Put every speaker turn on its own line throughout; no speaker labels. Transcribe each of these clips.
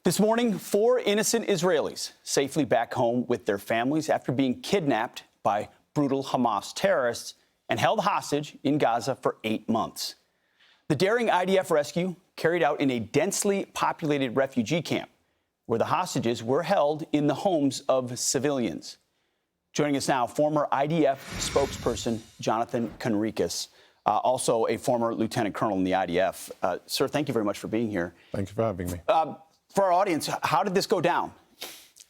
This morning, 4 innocent Israelis safely back home with their families after being kidnapped by brutal Hamas terrorists and held hostage in Gaza for 8 months. The daring IDF rescue carried out in a densely populated refugee camp where the hostages were held in the homes of civilians. Joining us now, former IDF spokesperson Jonathan Conricus, also a former lieutenant colonel in the IDF. Sir, thank you very much for being here.
Thank you for having me.
For our audience, how did this go down?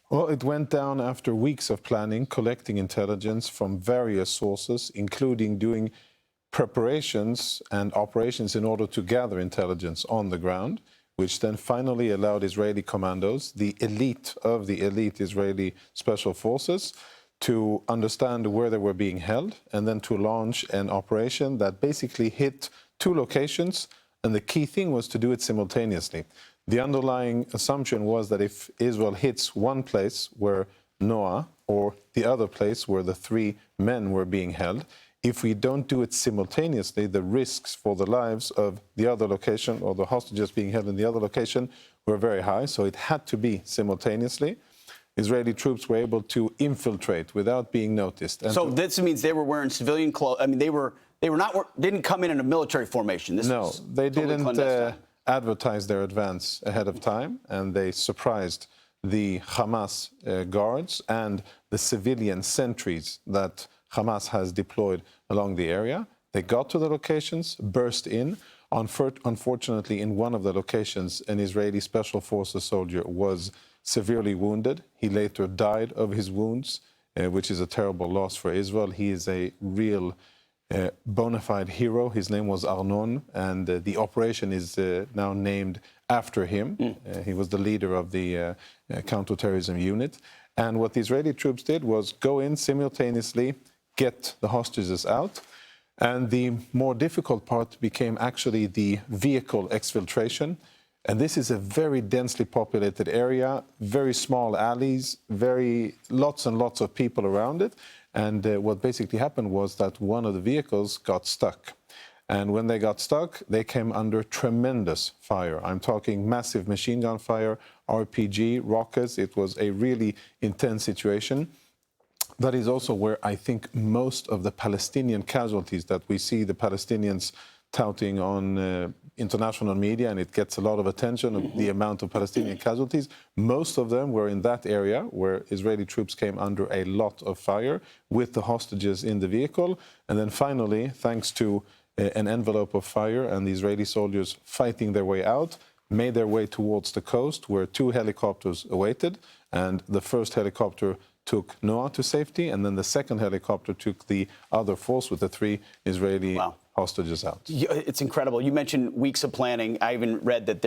Well, it went down after weeks of planning, collecting intelligence from various sources, including doing preparations and operations in order to gather intelligence on the ground, which then finally allowed Israeli commandos, the elite of the elite Israeli special forces, to understand where they were being held and then to launch an operation that basically hit 2 locations. And the key thing was to do it simultaneously. The underlying assumption was that if Israel hits one place where Noah or the other place where the 3 men were being held, if we don't do it simultaneously, the risks for the lives of the other location or the hostages being held in the other location were very high. So it had to be simultaneously. Israeli troops were able to infiltrate without being noticed. And
so this means they were wearing civilian clothes. I mean, didn't come in a military formation.
No, they didn't advertise their advance ahead of time, and they surprised the Hamas guards and the civilian sentries that Hamas has deployed along the area. They got to the locations, burst in. Unfortunately, in one of the locations, an Israeli Special Forces soldier was severely wounded. He later died of his wounds, which is a terrible loss for Israel. He is a real bona fide hero. His name was Arnon, and the operation is now named after him. He was the leader of the counterterrorism unit. And what the Israeli troops did was go in simultaneously, get the hostages out. And the more difficult part became actually the vehicle exfiltration. And this is a very densely populated area, very small alleys, lots and lots of people around it. And what basically happened was that one of the vehicles got stuck. And when they got stuck, they came under tremendous fire. I'm talking massive machine gun fire, RPG, rockets. It was a really intense situation. That is also where I think most of the Palestinian casualties that we see the Palestinians touting on international media, and it gets a lot of attention of the amount of Palestinian casualties. Most of them were in that area where Israeli troops came under a lot of fire with the hostages in the vehicle. And then finally, thanks to an envelope of fire and the Israeli soldiers fighting their way out, made their way towards the coast where 2 helicopters awaited. And the first helicopter took Noah to safety, and then the second helicopter took the other force with the 3 Israeli hostages out.
It's incredible. You mentioned weeks of planning. I even read that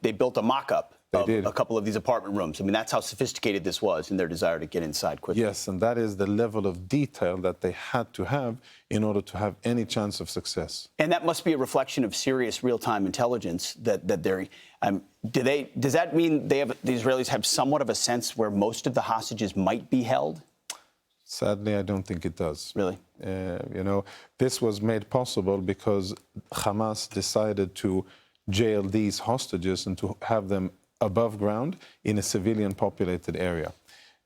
they built a mock-up of a couple of these apartment rooms. I mean, that's how sophisticated this was in their desire to get inside quickly.
Yes, and that is the level of detail that they had to have in order to have any chance of success.
And that must be a reflection of serious real-time intelligence that they're... does that mean the Israelis have somewhat of a sense where most of the hostages might be held?
Sadly, I don't think it does.
Really?
This was made possible because Hamas decided to jail these hostages and to have them above ground in a civilian populated area.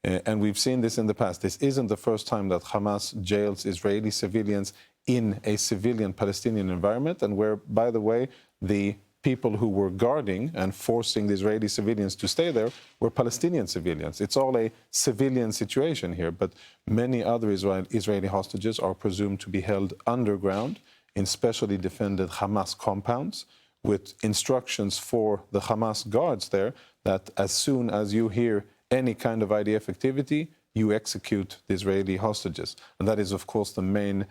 And we've seen this in the past. This isn't the first time that Hamas jails Israeli civilians in a civilian Palestinian environment, and where, by the way, the people who were guarding and forcing the Israeli civilians to stay there were Palestinian civilians. It's all a civilian situation here, but many other Israeli hostages are presumed to be held underground in specially defended Hamas compounds, with instructions for the Hamas guards there that as soon as you hear any kind of IDF activity, you execute the Israeli hostages. And that is, of course, the main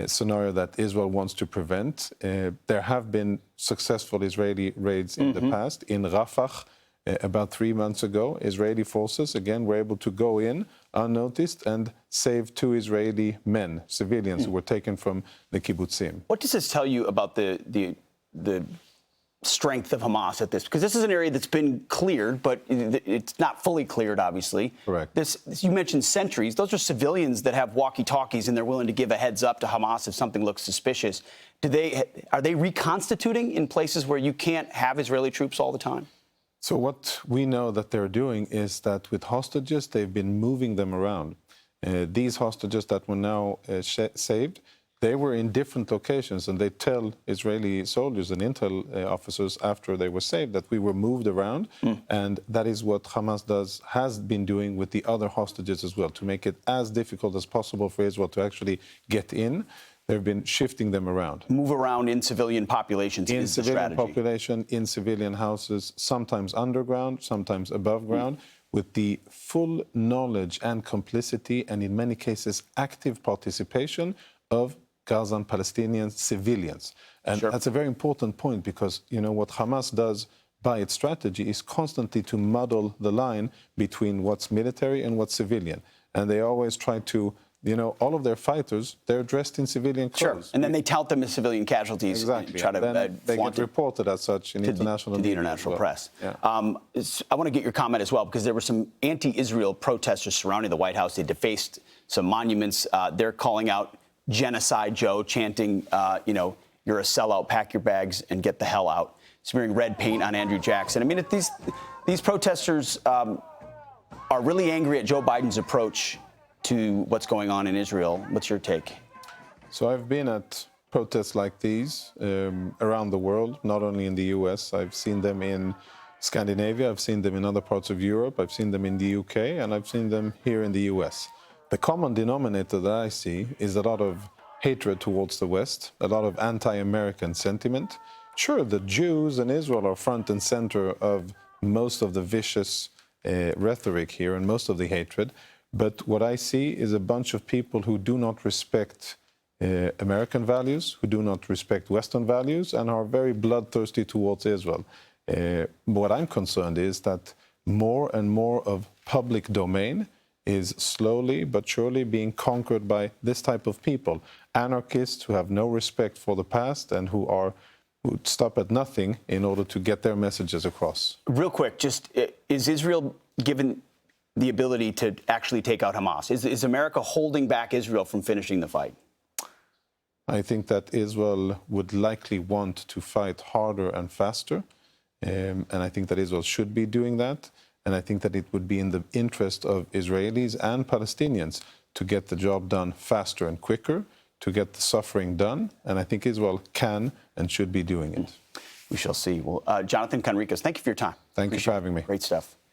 scenario that Israel wants to prevent. There have been successful Israeli raids in the past. In Rafah, about 3 months ago, Israeli forces, again, were able to go in unnoticed and save 2 Israeli men, civilians, who were taken from the kibbutzim.
What does this tell you about the strength of Hamas at this? Because this is an area that's been cleared, but it's not fully cleared, obviously.
Correct.
You mentioned sentries. Those are civilians that have walkie-talkies, and they're willing to give a heads up to Hamas if something looks suspicious. Are they reconstituting in places where you can't have Israeli troops all the time?
So what we know that they're doing is that with hostages, they've been moving them around. These hostages that were now saved, they were in different locations, and they tell Israeli soldiers and intel officers after they were saved that we were moved around, and that is what Hamas has been doing with the other hostages as well, to make it as difficult as possible for Israel to actually get in. They've been shifting them around.
Move around in civilian populations
in
is the
civilian
strategy.
population, in civilian houses, sometimes underground, sometimes above ground, with the full knowledge and complicity, and in many cases active participation of Gazan Palestinian civilians. And that's a very important point, because what Hamas does by its strategy is constantly to muddle the line between what's military and what's civilian. And they always try to, all of their fighters, they're dressed in civilian clothes.
And then they tout them as civilian casualties.
Exactly.
Try to
then they get reported as such in international
to the
media
international
as well.
press.
Yeah.
I want to get your comment as well, because there were some anti-Israel protesters surrounding the White House. They defaced some monuments. They're calling out genocide, Joe, chanting, you're a sellout, pack your bags and get the hell out, smearing red paint on Andrew Jackson. I mean, if these protesters are really angry at Joe Biden's approach to what's going on in Israel. What's your take?
So I've been at protests like these around the world, not only in the US. I've seen them in Scandinavia, I've seen them in other parts of Europe, I've seen them in the UK, and I've seen them here in the US. The common denominator that I see is a lot of hatred towards the West, a lot of anti-American sentiment. Sure, the Jews and Israel are front and center of most of the vicious rhetoric here and most of the hatred. But what I see is a bunch of people who do not respect American values, who do not respect Western values, and are very bloodthirsty towards Israel. What I'm concerned is that more and more of public domain is slowly but surely being conquered by this type of people. Anarchists who have no respect for the past and who stop at nothing in order to get their messages across.
Real quick, just is Israel given the ability to actually take out Hamas? Is America holding back Israel from finishing the fight?
I think that Israel would likely want to fight harder and faster. And I think that Israel should be doing that. And I think that it would be in the interest of Israelis and Palestinians to get the job done faster and quicker, to get the suffering done. And I think Israel can and should be doing it.
We shall see. Well, Jonathan Conricus, thank you for your time.
Thank you for having me.
Great stuff.